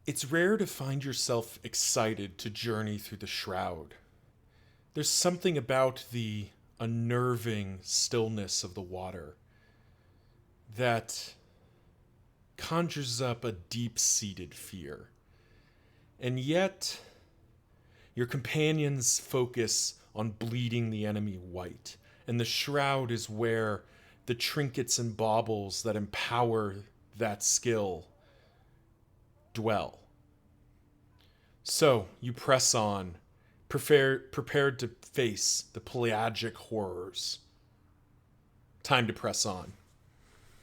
It's rare to find yourself excited to journey through the Shroud. There's something about the unnerving stillness of the water that conjures up a deep-seated fear. And yet, your companions focus on bleeding the enemy white, and the Shroud is where the trinkets and baubles that empower that skill dwell. So you press on, prepared to face the pelagic horrors. Time to press on.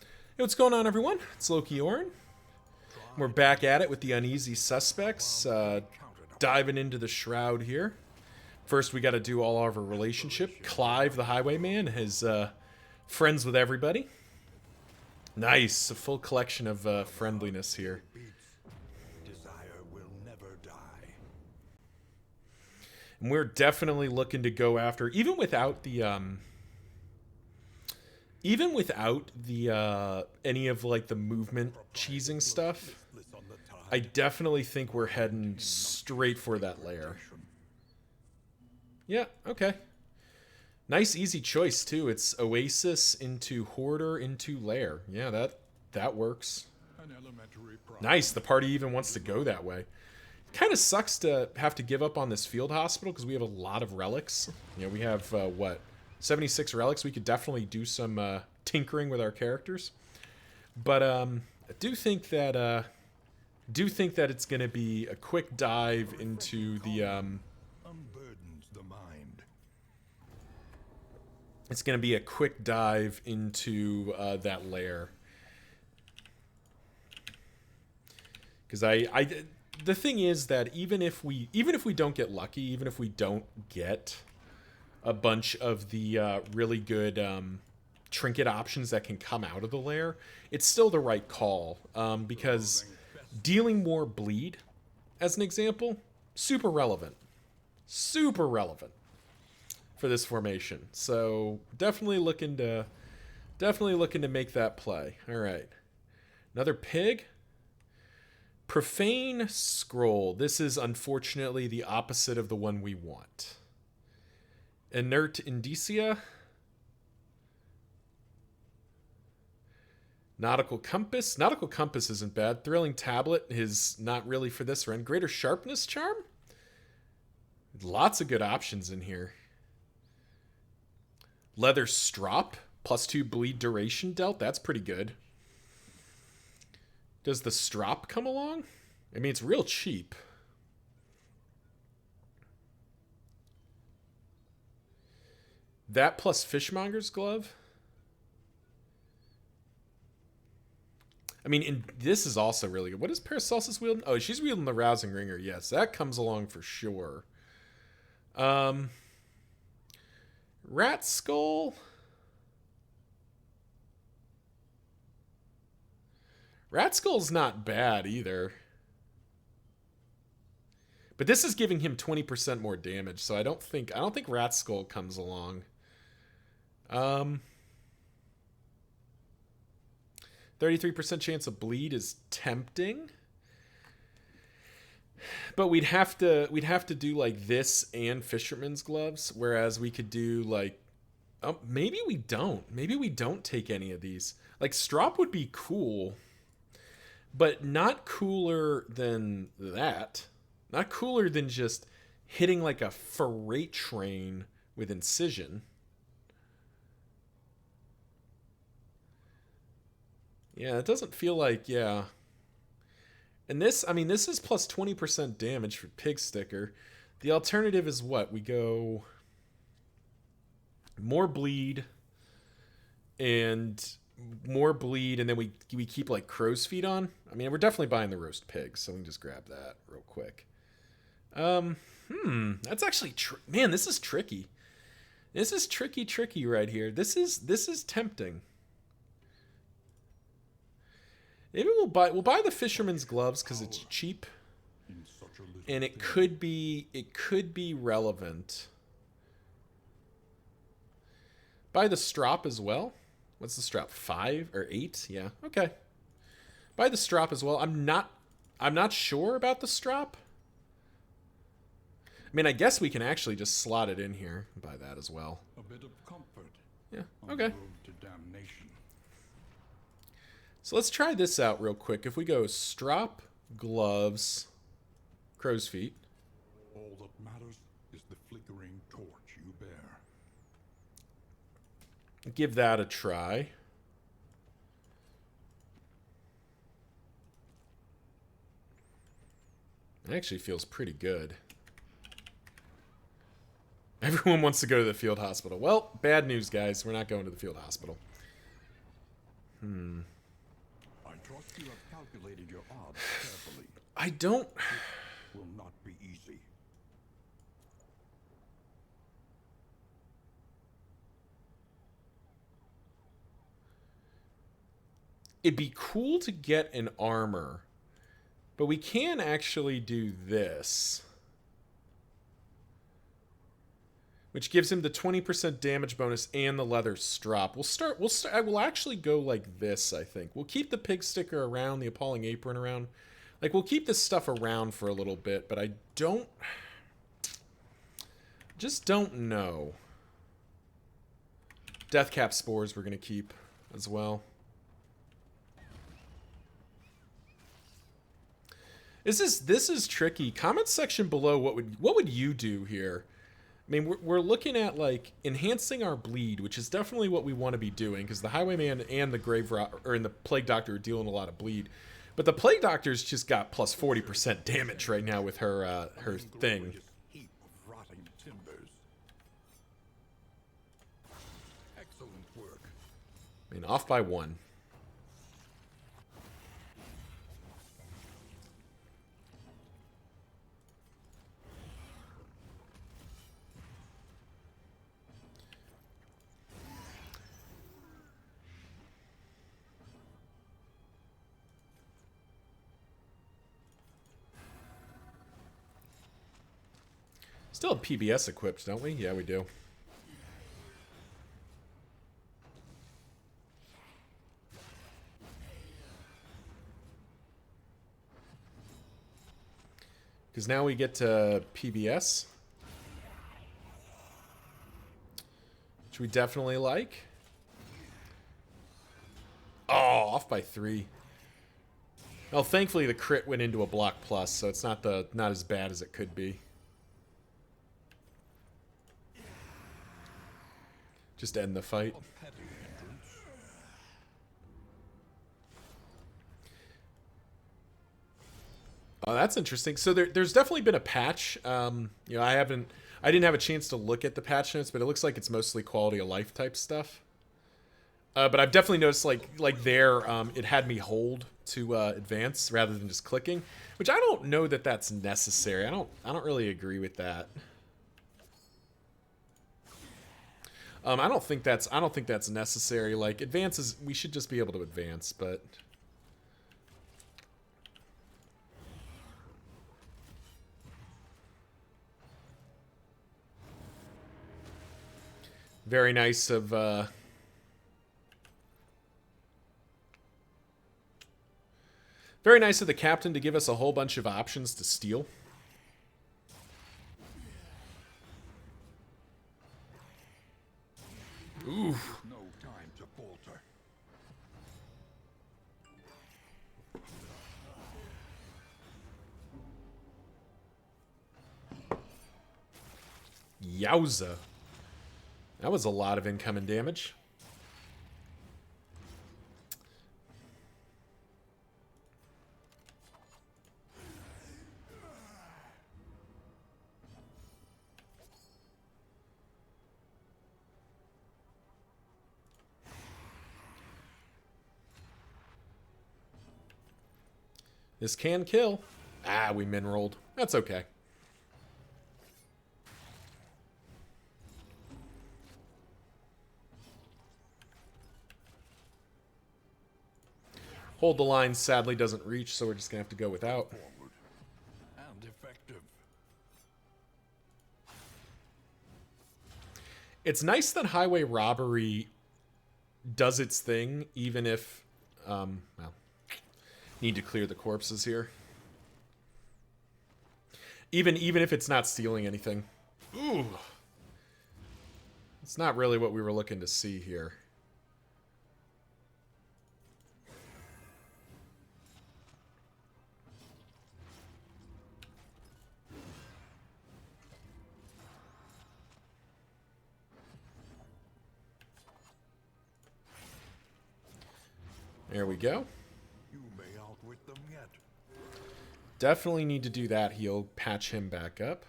Hey, what's going on, everyone? It's Loki Orin. We're back at it with the Uneasy Suspects, diving into the Shroud here. First, we got to do all of our relationship. Clive, the highwayman, is friends with everybody. Nice, a full collection of friendliness here. And we're definitely looking to go after, even without the any of like the movement cheesing stuff. I definitely think we're heading straight for that lair. Yeah, okay. Nice easy choice too. It's Oasis into Hoarder into Lair. Yeah, that works. Nice, the party even wants to go that way. Kind of sucks to have to give up on this field hospital because we have a lot of relics. You know, we have 76 relics. We could definitely do some tinkering with our characters. But I do think that it's going to be a quick dive into the it's going to be a quick dive into that lair. Because the thing is that even if we don't get lucky, even if we don't get a bunch of the really good trinket options that can come out of the lair, it's still the right call, because dealing more bleed, as an example, super relevant for this formation. So definitely looking to make that play. All right, another pig. Profane Scroll. This is unfortunately the opposite of the one we want. Inert Indicia. Nautical Compass. Nautical Compass isn't bad. Thrilling Tablet is not really for this run. Greater Sharpness Charm. Lots of good options in here. Leather Strop. +2 bleed duration dealt. That's pretty good. Does the strop come along? I mean, it's real cheap. That plus Fishmonger's Glove. I mean, this is also really good. What is Paracelsus wielding? Oh, she's wielding the Rousing Ringer. Yes, that comes along for sure. Rat Skull. Rat Skull's not bad either. But this is giving him 20% more damage, so I don't think Rat Skull comes along. 33% chance of bleed is tempting. But we'd have to do like this and Fisherman's Gloves, whereas we could do like, oh, maybe we don't. Maybe we don't take any of these. Like Strop would be cool. But not cooler than that. Not cooler than just hitting like a freight train with Incision. Yeah, it doesn't feel like, yeah. And this, I mean, this is plus 20% damage for Pig Sticker. The alternative is what? We go more bleed and then we keep like crow's feet on. I mean, we're definitely buying the roast pig, so we can just grab that real quick. That's actually man, this is tricky. This is tricky right here. This is tempting. Maybe we'll buy the Fisherman's Gloves because it's cheap, and it could be relevant. Buy the Strop as well. What's the strap? 5 or 8? Yeah. Okay. Buy the strop as well. I'm not I'm not sure about the strop. I mean, I guess we can actually just slot it in here and buy that as well. A bit of comfort. Yeah, on okay. the road to damnation. So let's try this out real quick. If we go strop, gloves, crow's feet. All that matters is the flickering torch you bear. Give that a try. It actually feels pretty good. Everyone wants to go to the field hospital. Well, bad news, guys. We're not going to the field hospital. I trust you have calculated your odds carefully. I don't... It will not be easy. It'd be cool to get an armor, but we can actually do this, which gives him the 20% damage bonus and the leather strop. We'll actually go like this, I think. We'll keep the pig sticker around, the appalling apron around. Like, we'll keep this stuff around for a little bit, but I just don't know. Deathcap spores we're going to keep as well. This is tricky. Comment section below, what would you do here? I mean, we're looking at, like, enhancing our bleed, which is definitely what we want to be doing, because the Highwayman and the and the Plague Doctor are dealing a lot of bleed. But the Plague Doctor's just got plus 40% damage right now with her her thing. Heap of rotting timbers. Excellent work. I mean, off by 1. Still have PBS equipped, don't we? Yeah, we do. Because now we get to PBS, which we definitely like. Oh, off by 3. Well, thankfully the crit went into a block plus, so it's not as bad as it could be. Just end the fight. Oh, that's interesting. So there's definitely been a patch. You know, I didn't have a chance to look at the patch notes, but it looks like it's mostly quality of life type stuff. But I've definitely noticed, like there, it had me hold to advance rather than just clicking, which I don't know that that's necessary. I don't really agree with that. I don't think that's necessary. Like, advances, we should just be able to advance, but very nice of very nice of the captain to give us a whole bunch of options to steal. Ooh. No time to falter. Yowza. That was a lot of incoming damage. This can kill. Ah, we min-rolled. That's okay. Hold the line sadly doesn't reach, so we're just going to have to go without. Forward and effective. It's nice that highway robbery does its thing, even if, well, need to clear the corpses here. Even if it's not stealing anything. Ooh. It's not really what we were looking to see here. There we go. You may outwit them yet. Definitely need to do that. He'll patch him back up.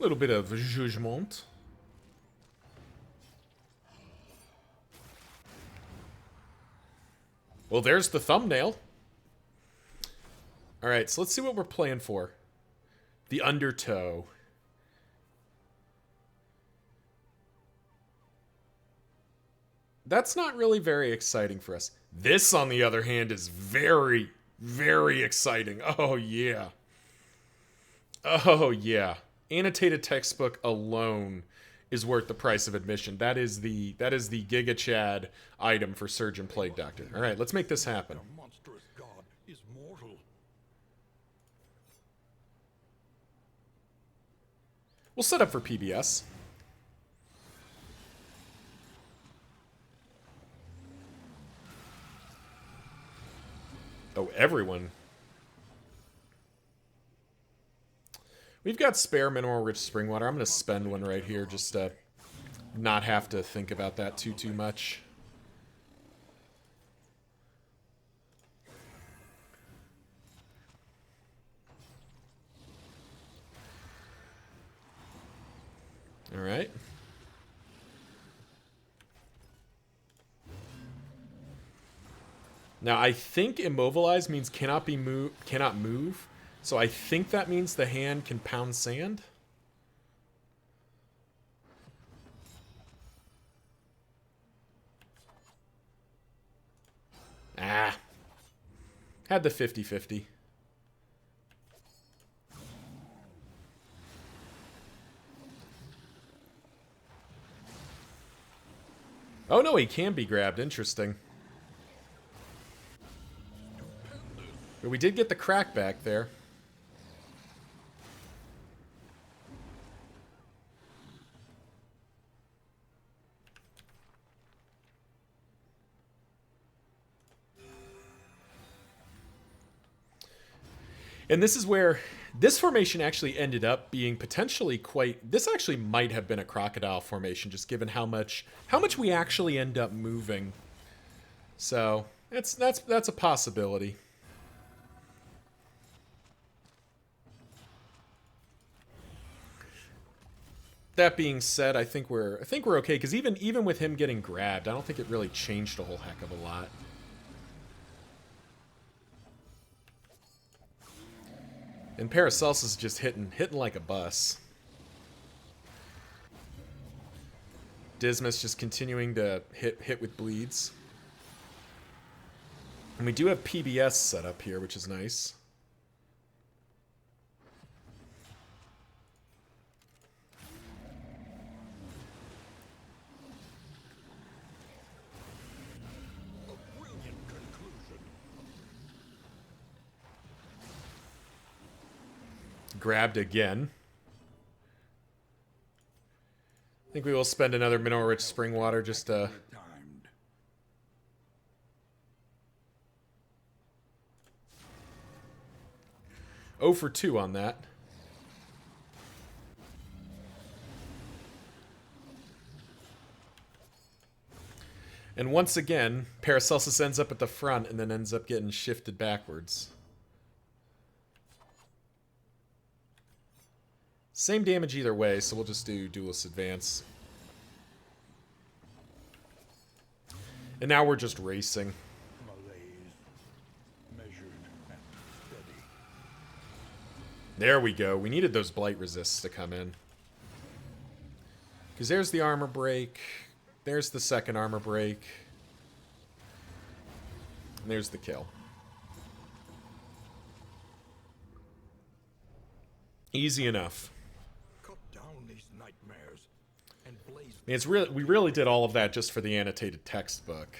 A little bit of judgment. Well, there's the thumbnail. All right, so let's see what we're playing for. The undertow. That's not really very exciting for us. This, on the other hand, is very, very exciting. Oh, yeah. Oh, yeah. Annotated textbook alone is worth the price of admission. That is the Giga Chad item for Surgeon Plague Doctor. All right, let's make this happen. A monstrous god is mortal. We'll set up for PBS. Oh, everyone. We've got spare mineral-rich spring water. I'm going to spend one right here just to not have to think about that too much. All right. Now, I think immobilize means cannot move. So I think that means the hand can pound sand. Ah. Had the 50-50. Oh no, he can be grabbed. Interesting. But we did get the crack back there. And this is where this formation actually ended up being potentially quite... This actually might have been a crocodile formation, just given how much we actually end up moving. So that's a possibility. That being said, I think we're okay, because even with him getting grabbed, I don't think it really changed a whole heck of a lot. And Paracelsus is just hitting like a bus. Dismas just continuing to hit with bleeds. And we do have PBS set up here, which is nice. Grabbed again. I think we will spend another mineral-rich spring water just to... Oh for 2 on that. And once again, Paracelsus ends up at the front and then ends up getting shifted backwards. Same damage either way, so we'll just do Duelist Advance. And now we're just racing. There we go. We needed those Blight Resists to come in. Because there's the armor break. There's the second armor break. And there's the kill. Easy enough. I mean, it's really, we really did all of that just for the annotated textbook.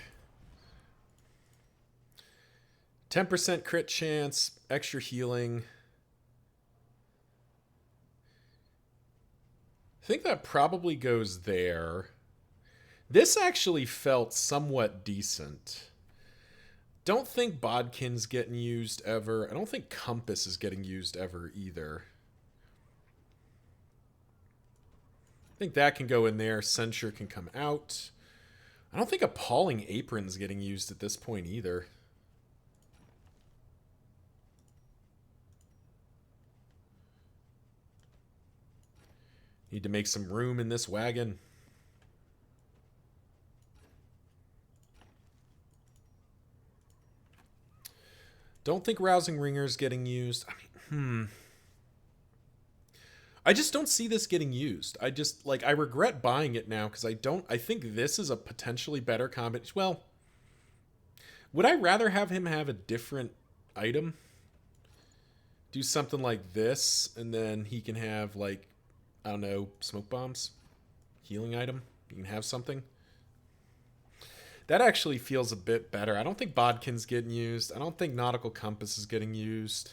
10% crit chance, extra healing. I think that probably goes there. This actually felt somewhat decent. Don't think Bodkin's getting used ever. I don't think Compass is getting used ever either. I think that can go in there. Censure can come out. I don't think Appalling Apron's getting used at this point either. Need to make some room in this wagon. Don't think Rousing Ringer's getting used. I mean, I just don't see this getting used. I just, like, I regret buying it now because I think this is a potentially better combination. Well, would I rather have him have a different item? Do something like this, and then he can have, like, I don't know, smoke bombs? Healing item? You can have something? That actually feels a bit better. I don't think Bodkin's getting used. I don't think Nautical Compass is getting used.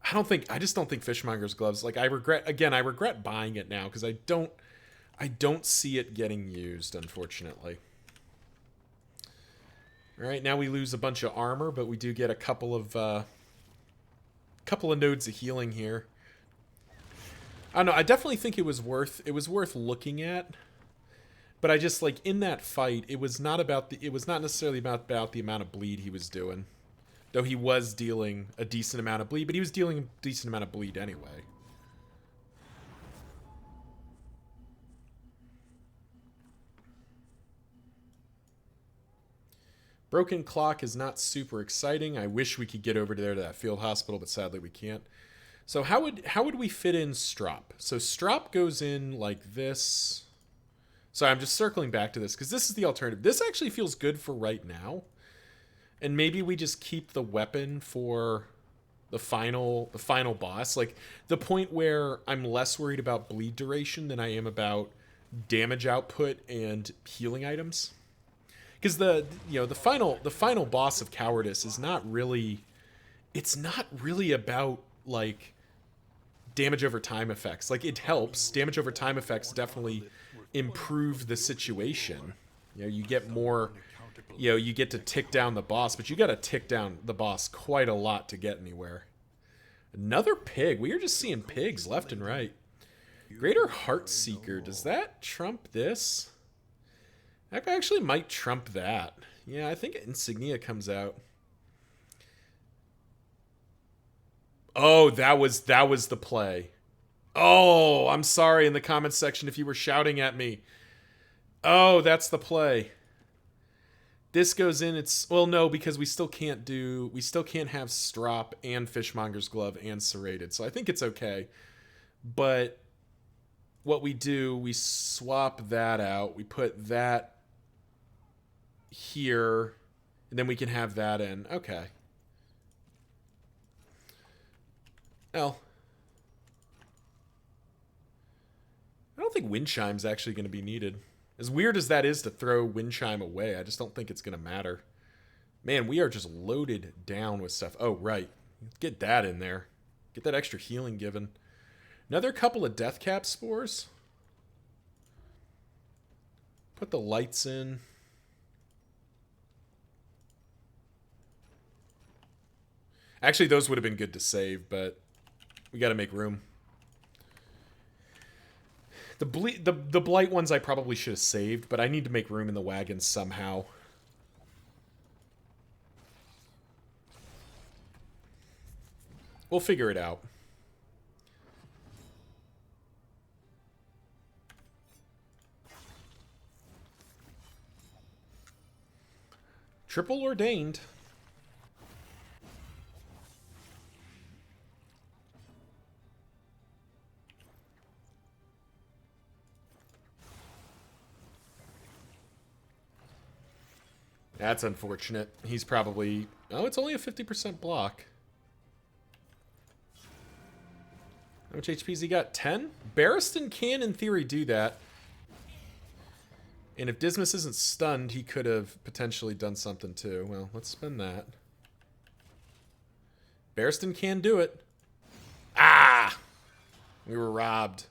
I just don't think Fishmonger's Gloves. Like, I regret buying it now because I don't see it getting used, unfortunately. All right, now we lose a bunch of armor, but we do get a couple of nodes of healing here. I don't know. I definitely think it was worth looking at. But I just, like, in that fight, it was not necessarily about the amount of bleed he was doing. Though he was dealing a decent amount of bleed, but he was dealing a decent amount of bleed anyway. Broken Clock is not super exciting. I wish we could get over there to that field hospital, but sadly we can't. So how would we fit in Strop? So Strop goes in like this. Sorry, I'm just circling back to this because this is the alternative. This actually feels good for right now. And maybe we just keep the weapon for the final boss. Like, the point where I'm less worried about bleed duration than I am about damage output and healing items. Because the final boss of Cowardice is not really about, like, damage over time effects. Like, it helps. Damage over time effects definitely improve the situation. You know, you get more, you get to tick down the boss, but you got to tick down the boss quite a lot to get anywhere. Another pig. We are just seeing pigs left and right. Greater Heartseeker. Does that trump this? That actually might trump that. Yeah, I think Insignia comes out. Oh, that was the play. Oh, I'm sorry in the comments section if you were shouting at me. Oh, that's the play. This goes in, well, no, because we still can't have Strop and Fishmonger's Glove and Serrated, so I think it's okay. But what we do, we swap that out, we put that here, and then we can have that in. Okay. Well, I don't think Wind Chime's actually going to be needed. As weird as that is to throw Wind Chime away, I just don't think it's going to matter. Man, we are just loaded down with stuff. Oh, right. Get that in there. Get that extra healing given. Another couple of Death Cap Spores. Put the lights in. Actually, those would have been good to save, but we got to make room. The blight ones I probably should have saved, but I need to make room in the wagons somehow. We'll figure it out. Triple Ordained. That's unfortunate. He's probably... Oh, it's only a 50% block. How much HP's he got? 10? Barristan can, in theory, do that. And if Dismas isn't stunned, he could have potentially done something too. Well, let's spend that. Barristan can do it. Ah! We were robbed.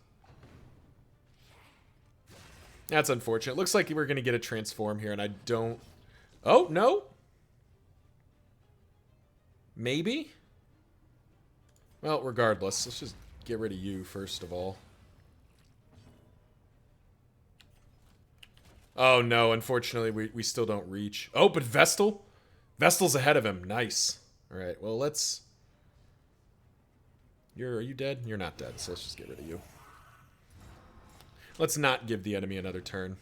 That's unfortunate. Looks like we're going to get a transform here, and I don't... Oh, no? Maybe? Well, regardless, let's just get rid of you, first of all. Oh, no, unfortunately, we still don't reach. Oh, but Vestal? Vestal's ahead of him. Nice. All right, well, let's... Are you dead? You're not dead, so let's just get rid of you. Let's not give the enemy another turn.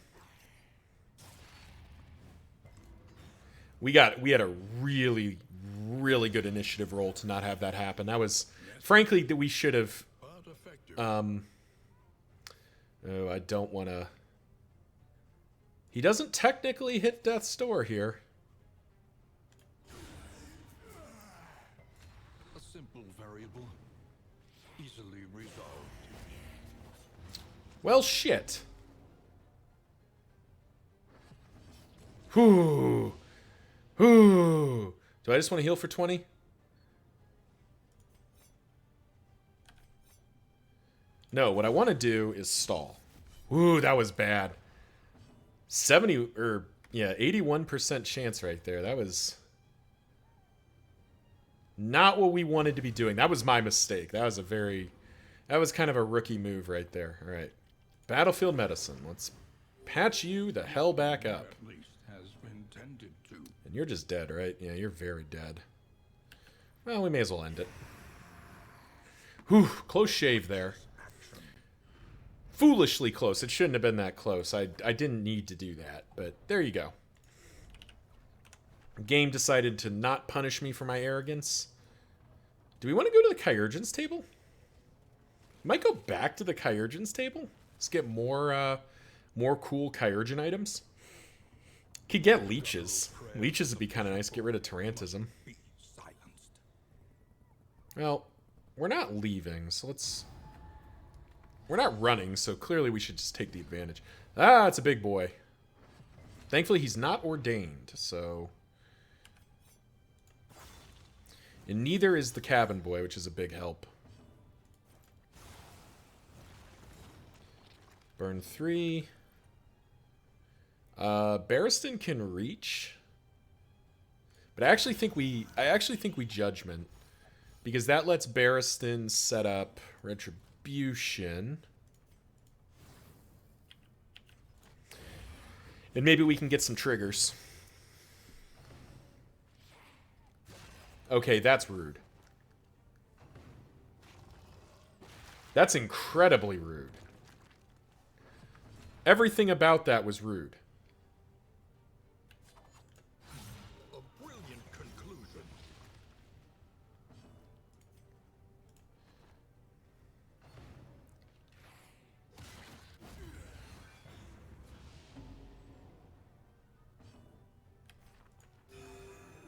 We had a really, really good initiative roll to not have that happen. That was, frankly, that we should have... Oh, I don't want to... He doesn't technically hit death's door here. A simple variable, easily resolved. Well, shit. Whew. Whew. Do I just want to heal for 20? No, what I want to do is stall. Ooh, that was bad. 81% chance right there. That was not what we wanted to be doing. That was my mistake. That was kind of a rookie move right there. All right. Battlefield medicine. Let's patch you the hell back up. At least has been tended to. And you're just dead, right? Yeah, you're very dead. Well, we may as well end it. Whew, close shave there. Foolishly close. It shouldn't have been that close. I didn't need to do that, but there you go. The game decided to not punish me for my arrogance. Do we want to go to the Kyurgens table? Might go back to the Kyurgens table. Let's get more cool Kyurgen items. Could get leeches. Leeches would be kind of nice. Get rid of Tarantism. Well, we're not leaving, so let's... We're not running, so clearly we should just take the advantage. Ah, it's a big boy. Thankfully, he's not ordained, so... And neither is the cabin boy, which is a big help. Burn 3. Barristan can reach. But I actually think we judgment. Because that lets Barristan set up Retribution. And maybe we can get some triggers. Okay, that's rude. That's incredibly rude. Everything about that was rude. A brilliant conclusion.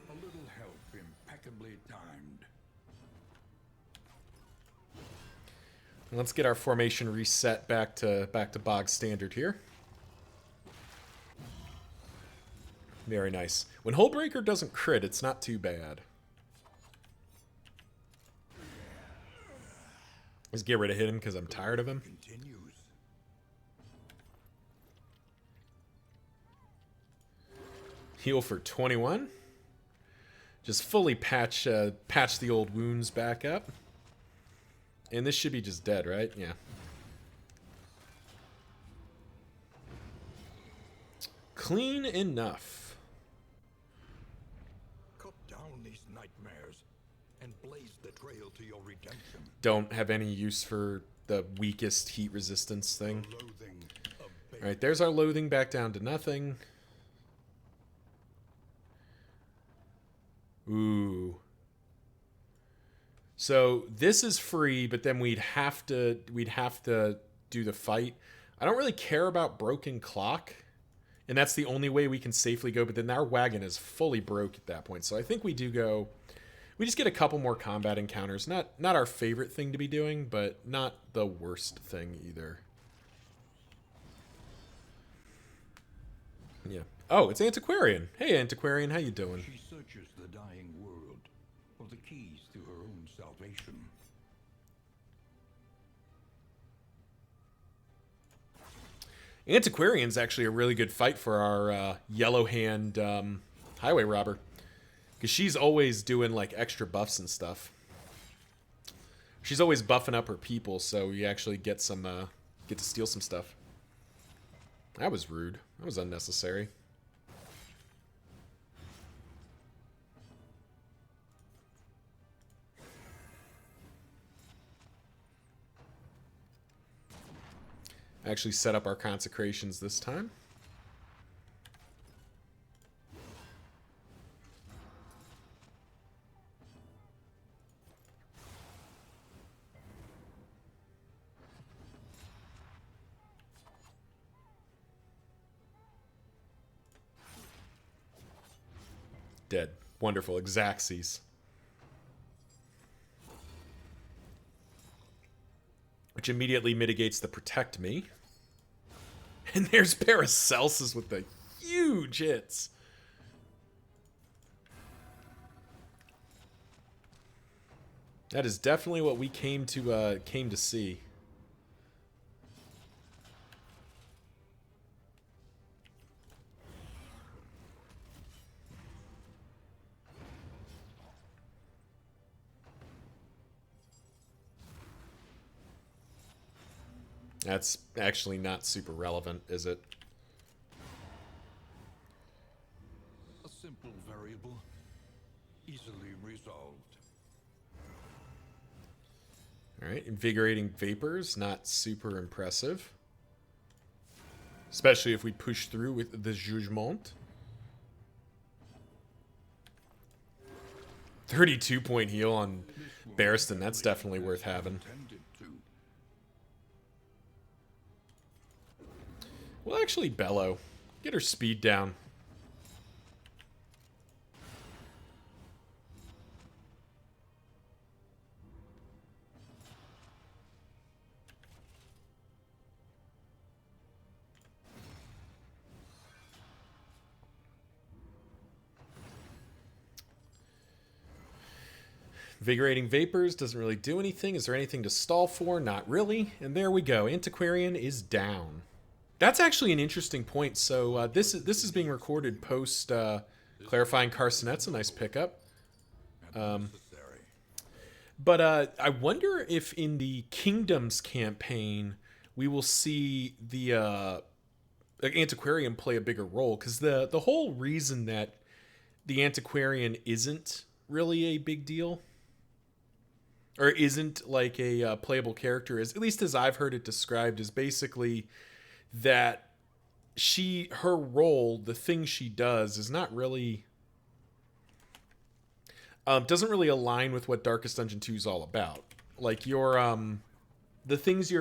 A little help, impeccably timed. Let's get our formation reset back to bog standard here. Very nice. When Hullbreaker doesn't crit, it's not too bad. Let's get rid of him because I'm tired of him. Continues. Heal for 21. Just fully patch the old wounds back up. And this should be just dead, right? Yeah. Clean enough. Cut down these nightmares and blaze the trail to your redemption. Don't have any use for the weakest heat resistance thing. Loathing of All right, there's our loathing back down to nothing. Ooh. So this is free, but then we'd have to do the fight. I don't really care about broken clock, and that's the only way we can safely go. But then our wagon is fully broke at that point, so I think we do go. We just get a couple more combat encounters. Not our favorite thing to be doing, but not the worst thing either. Yeah. Oh, it's Antiquarian. Hey, Antiquarian, how you doing? She searches the dying world for the keys to her own salvation. Antiquarian's actually a really good fight for our Yellow Hand highway robber. Because she's always doing, like, extra buffs and stuff. She's always buffing up her people, so you actually get some, get to steal some stuff. That was rude. That was unnecessary. Actually set up our consecrations this time. Dead. Wonderful. Xaxes. Which immediately mitigates the protect me. And there's Paracelsus with the huge hits. That is definitely what we came to see. That's actually not super relevant, is it? A simple variable, easily resolved. Alright, invigorating vapors, not super impressive. Especially if we push through with the jugement. 32-point heal on Barristan, that's definitely worth having. We'll actually bellow. Get her speed down. Invigorating Vapors doesn't really do anything. Is there anything to stall for? Not really. And there we go. Antiquarian is down. That's actually an interesting point. So this is being recorded post clarifying Carcinet's a nice pickup. But I wonder if in the Kingdoms campaign we will see the Antiquarian play a bigger role, because the whole reason that the Antiquarian isn't really a big deal, or isn't like a playable character, is, at least as I've heard it described, is basically that her role, the thing she does, is not really doesn't really align with what Darkest Dungeon 2 is all about. Like your the things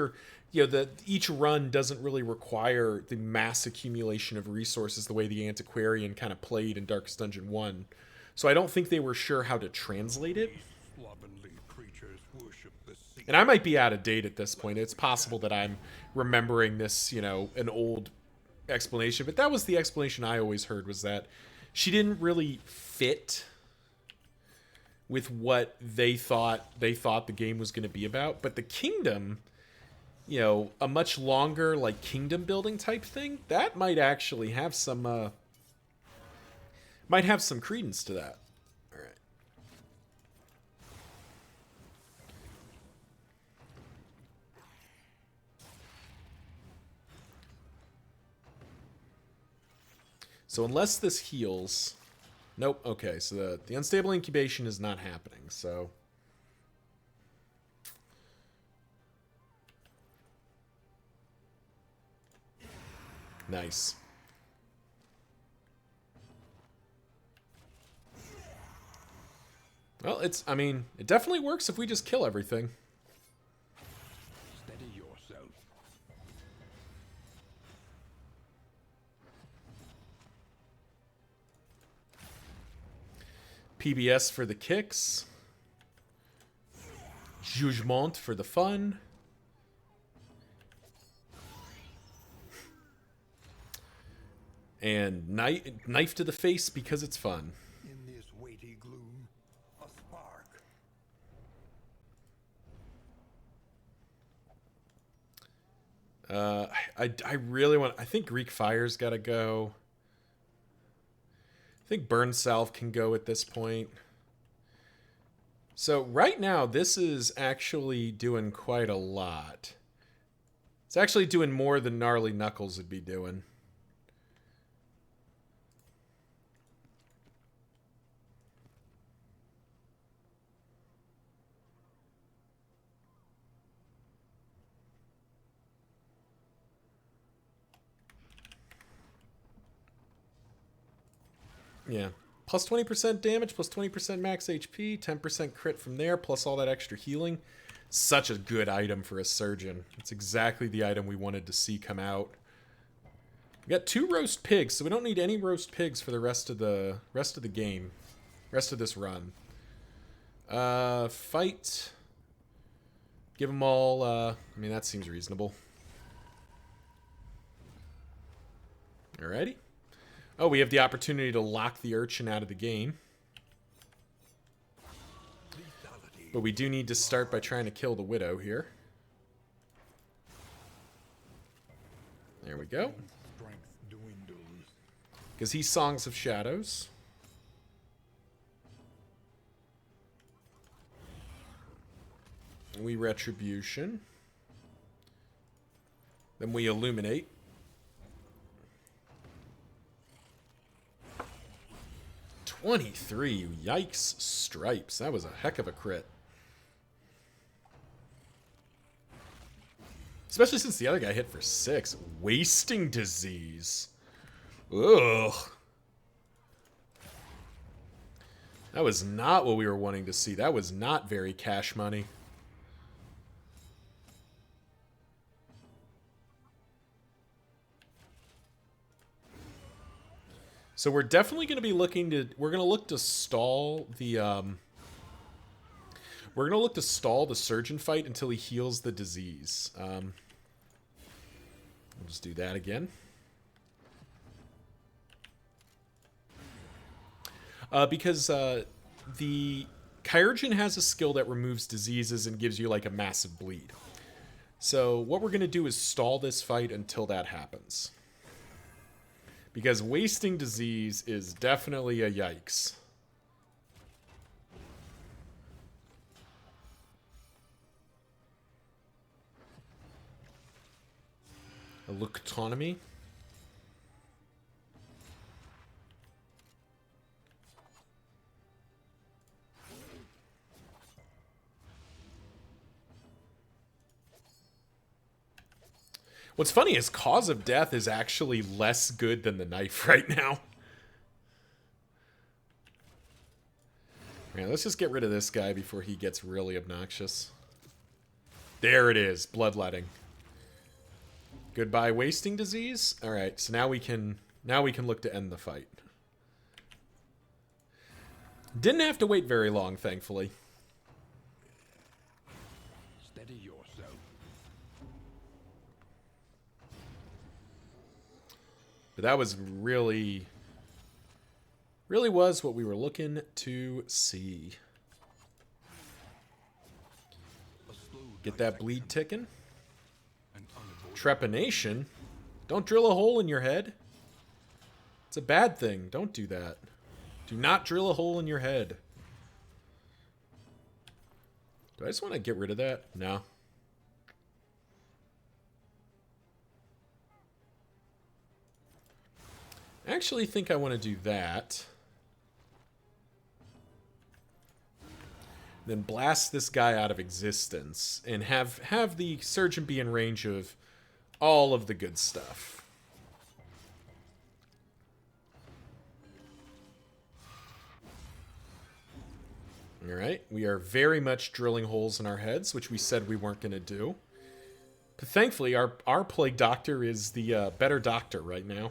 each run doesn't really require the mass accumulation of resources the way the Antiquarian kind of played in Darkest Dungeon 1. So I don't think they were sure how to translate it. And I might be out of date at this point. It's possible that I'm remembering this, an old explanation. But that was the explanation I always heard, was that she didn't really fit with what they thought the game was going to be about. But the Kingdom, a much longer, like, kingdom building type thing, that might actually have some credence to that. So unless this heals... Nope, okay, so the unstable incubation is not happening, so... Nice. Well, it definitely works if we just kill everything. Steady yourself. PBS for the kicks. Jugement for the fun. And knife to the face because it's fun. In this weighty gloom, a spark. I really want... I think Greek Fire's got to go. I think Burn Salve can go at this point. So right now, this is actually doing quite a lot. It's actually doing more than Gnarly Knuckles would be doing. Yeah. Plus 20% damage, plus 20% max HP, 10% crit from there, plus all that extra healing. Such a good item for a surgeon. It's exactly the item we wanted to see come out. We got 2 roast pigs, so we don't need any roast pigs for the rest of the game. Rest of this run. Fight. Give them all, I mean, that seems reasonable. Alrighty. Oh, we have the opportunity to lock the urchin out of the game. But we do need to start by trying to kill the widow here. There we go. Because he's Songs of Shadows. We Retribution. Then we Illuminate. $23. Yikes stripes. That was a heck of a crit. Especially since the other guy hit for 6. Wasting Disease. Ugh. That was not what we were wanting to see. That was not very cash money. So we're definitely going to be looking to... We're going to look to stall the... We're going to look to stall the surgeon fight until he heals the disease. We'll just do that again. Because the Chirurgeon has a skill that removes diseases and gives you like a massive bleed. So what we're going to do is stall this fight until that happens. Because Wasting Disease is definitely a yikes. A Looktonomy. What's funny is Cause of Death is actually less good than the knife right now. Alright, let's just get rid of this guy before he gets really obnoxious. There it is, bloodletting. Goodbye, Wasting Disease. Alright, so now we can look to end the fight. Didn't have to wait very long, thankfully. Steady yourself. But that was really was what we were looking to see. Get that bleed ticking. Trepanation? Don't drill a hole in your head. It's a bad thing. Don't do that. Do not drill a hole in your head. Do I just want to get rid of that? No. I actually think I want to do that. Then blast this guy out of existence and have the surgeon be in range of all of the good stuff. Alright, we are very much drilling holes in our heads, which we said we weren't going to do. But thankfully, our plague doctor is the better doctor right now.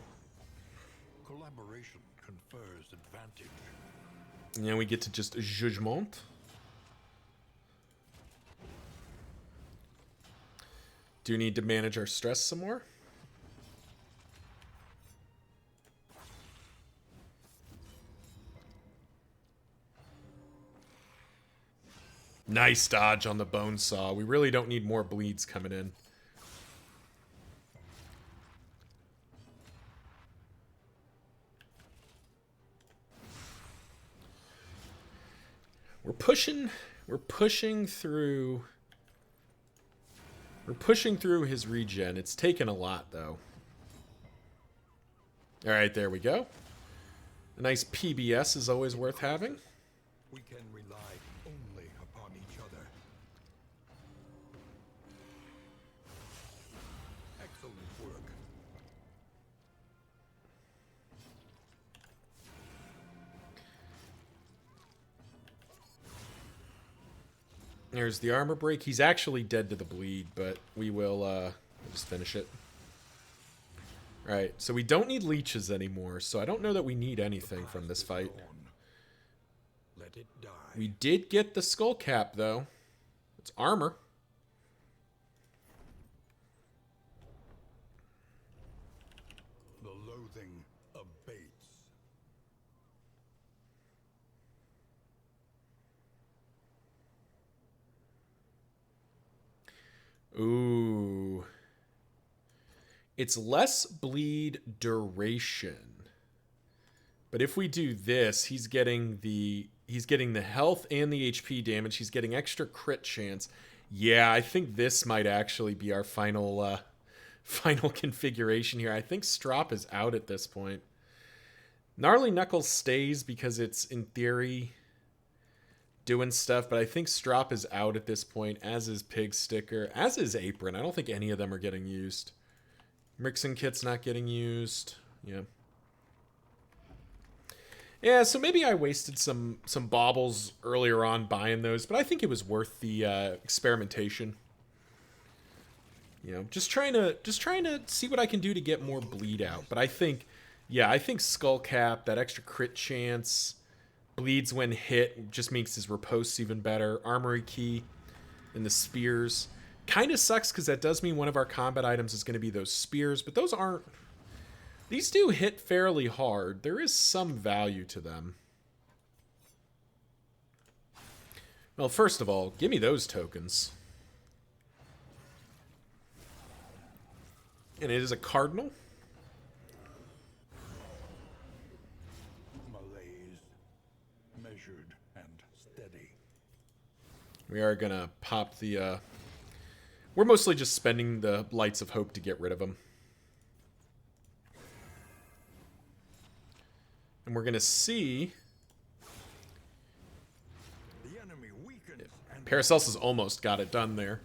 Collaboration confers advantage. And then we get to just judgment. Do need to manage our stress some more. Nice dodge on the bone saw. We really don't need more bleeds coming in. We're pushing through. We're pushing through his regen. It's taken a lot, though. All right, there we go. A nice PBS is always worth having. We can rely only upon each other. Excellent work. There's the armor break. He's actually dead to the bleed, but we will we'll just finish it. All right, so we don't need leeches anymore, so I don't know that we need anything from this fight. Let it die. We did get the skull cap, though. It's armor. The loathing abates. Ooh. It's less bleed duration. But if we do this, he's getting the health and the HP damage. He's getting extra crit chance. Yeah, I think this might actually be our final final configuration here. I think Strop is out at this point. Gnarly Knuckles stays because it's, in theory, doing stuff, but I think Strop is out at this point, as is Pig Sticker, as is Apron. I don't think any of them are getting used. Mixing Kit's not getting used. Yeah. Yeah, so maybe I wasted some baubles earlier on buying those, but I think it was worth the experimentation. You know, just trying to see what I can do to get more bleed out. But I think, yeah, I think Skull Cap, that extra crit chance, bleeds when hit, just makes his riposte even better. Armory Key and the spears. Kind of sucks because that does mean one of our combat items is going to be those spears, but those aren't... These do hit fairly hard. There is some value to them. Well, first of all, give me those tokens. And it is a cardinal. Malaise, measured and steady. We are going to pop the... We're mostly just spending the Lights of Hope to get rid of them. And we're going to see... The enemy weakens and Paracelsus almost got it done there.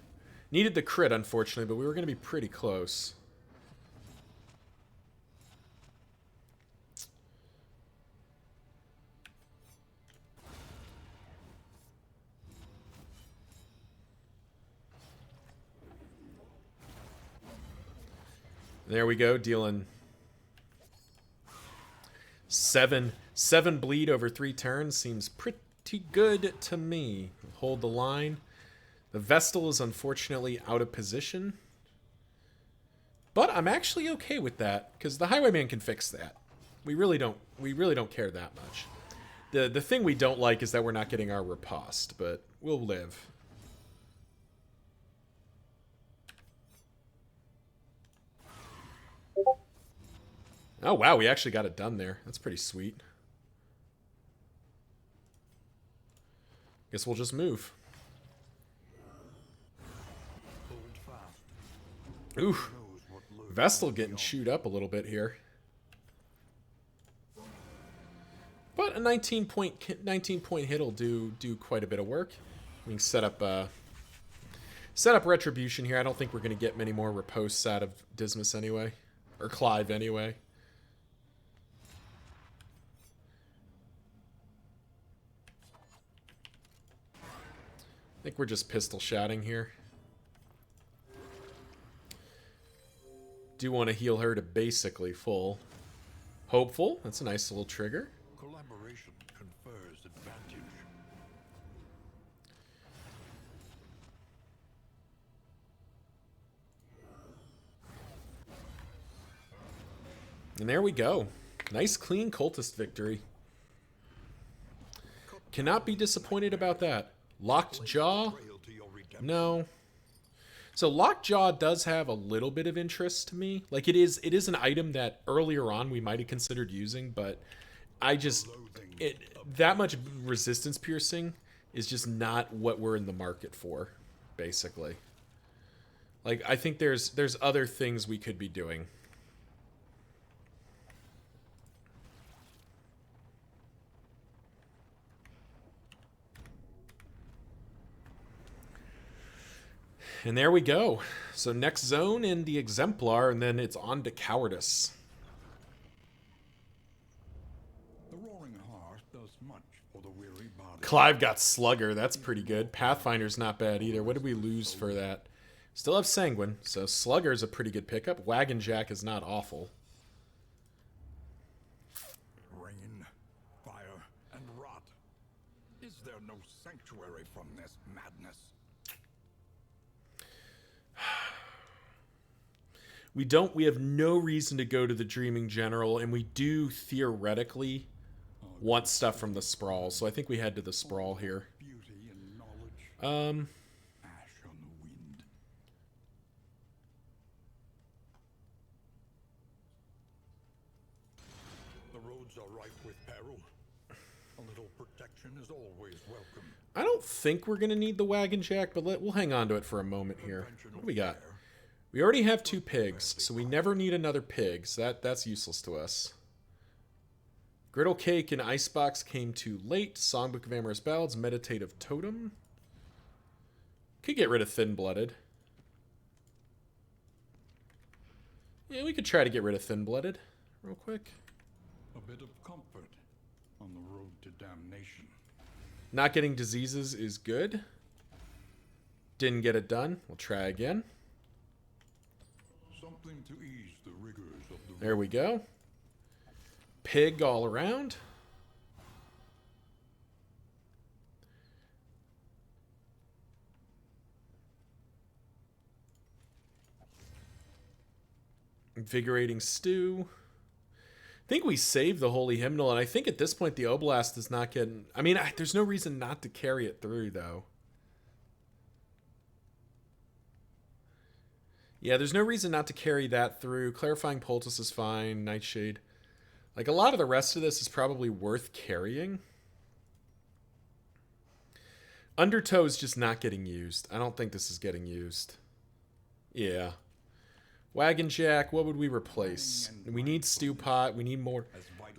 Needed the crit, unfortunately, but we were going to be pretty close. There we go, dealing 7 bleed over 3 turns. Seems pretty good to me. Hold the line. The Vestal is unfortunately out of position. But I'm actually okay with that, because the Highwayman can fix that. We really don't care that much. The thing we don't like is that we're not getting our riposte, but we'll live. Oh, wow, we actually got it done there. That's pretty sweet. Guess we'll just move. hold fast. Ooh, Knows what lurks Vestal getting chewed up a little bit here. But a 19-point hit will do quite a bit of work. We can set up Retribution here. I don't think we're going to get many more ripostes out of Dismas anyway. Or Clive anyway. I think we're just pistol shotting here. Do want to heal her to basically full. Hopeful. That's a nice little trigger. Collaboration confers advantage. And there we go. Nice, clean cultist victory. Cannot be disappointed about that. Locked Jaw? Trail to your redemption. No. So Lockjaw does have a little bit of interest to me. Like it is an item that earlier on we might have considered using, but I just that much resistance piercing is just not what we're in the market for, basically. Like, I think there's other things we could be doing. And there we go. So next zone in the Exemplar, and then it's on to Cowardice. The Roaring Heart does much for the weary body. Clive got Slugger. That's pretty good. Pathfinder's not bad either. What did we lose for that? Still have Sanguine, so Slugger's a pretty good pickup. Wagon Jack is not awful. Rain, fire, and rot. Is there no sanctuary from this madness? We have no reason to go to the Dreaming General, and we do theoretically want stuff from the Sprawl, so I think we head to the Sprawl here. Beauty and knowledge. Ash on the wind. The roads are rife with peril. A little protection is always welcome. I don't think we're going to need the Wagon Jack, but we'll hang on to it for a moment here. What do we got? We already have 2 pigs, so we never need another pig, so that's useless to us. Griddle Cake and Icebox came too late. Songbook of Amorous Ballads, Meditative Totem. Could get rid of Thin-Blooded. Yeah, we could try to get rid of Thin-Blooded real quick. A bit of comfort on the road to damnation. Not getting diseases is good. Didn't get it done. We'll try again. Something to ease the rigors of the There we go. Pig all around. Invigorating Stew. I think we saved the Holy Hymnal, and I think at this point the Oblast is not getting... I mean, there's no reason not to carry it through, though. Yeah, there's no reason not to carry that through. Clarifying Poultice is fine. Nightshade. Like, a lot of the rest of this is probably worth carrying. Undertow is just not getting used. I don't think this is getting used. Yeah. Wagon Jack, what would we replace? We need Stew Pot. We need more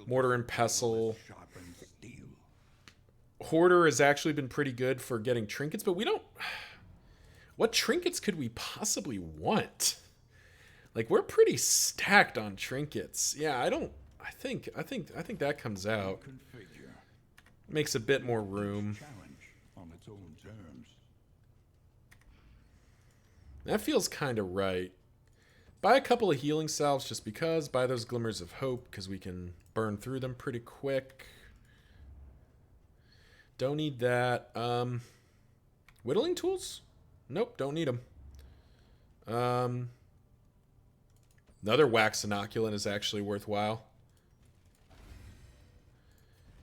Mortar and Pestle. Hoarder has actually been pretty good for getting trinkets, but we don't... What trinkets could we possibly want? Like, we're pretty stacked on trinkets. Yeah, I think that comes out. Makes a bit more room. On its own terms. That feels kind of right. Buy a couple of healing salves just because. Buy those Glimmers of Hope because we can burn through them pretty quick. Don't need that. Whittling tools? Nope, don't need them. Another wax inoculant is actually worthwhile.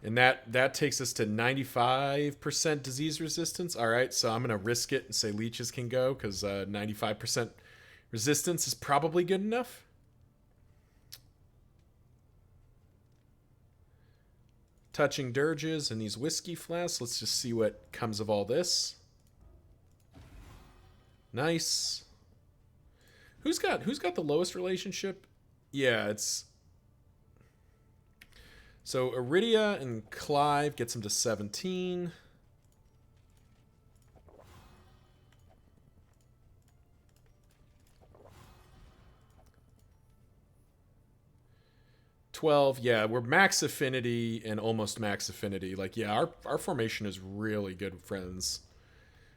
And that takes us to 95% disease resistance. All right, so I'm going to risk it and say leeches can go because 95% resistance is probably good enough. Touching dirges and these whiskey flasks. Let's just see what comes of all this. Nice. Who's got the lowest relationship? Yeah, it's... So Iridia and Clive gets him to 17. Yeah, we're max affinity and almost max affinity. Like, yeah, our formation is really good, friends.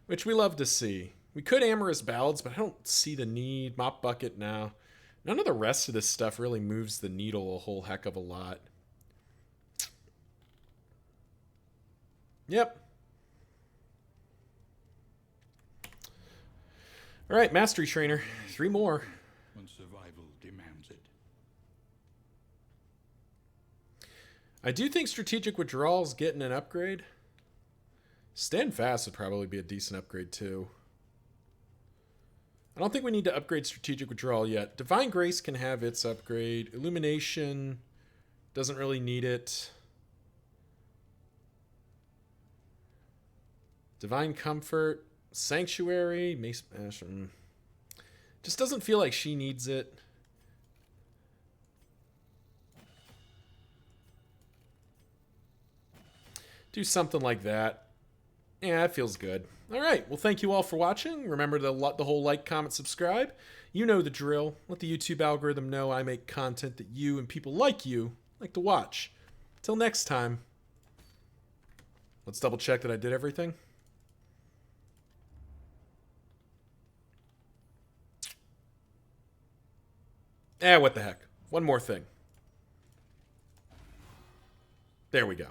Which we love to see. We could Amorous Ballads, but I don't see the need. Mop Bucket now. None of the rest of this stuff really moves the needle a whole heck of a lot. Yep. All right, Mastery Trainer. 3 more. When survival demands it. I do think Strategic Withdrawal's getting an upgrade. Stand Fast would probably be a decent upgrade, too. I don't think we need to upgrade Strategic Withdrawal yet. Divine Grace can have its upgrade. Illumination doesn't really need it. Divine Comfort, Sanctuary, Mace Mash. Just doesn't feel like she needs it. Do something like that. Yeah, that feels good. All right. Well, thank you all for watching. Remember the whole like, comment, subscribe. You know the drill. Let the YouTube algorithm know I make content that you and people like you like to watch. Till next time. Let's double check that I did everything. What the heck. One more thing. There we go.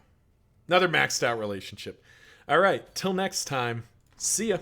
Another maxed out relationship. All right. Till next time. See ya.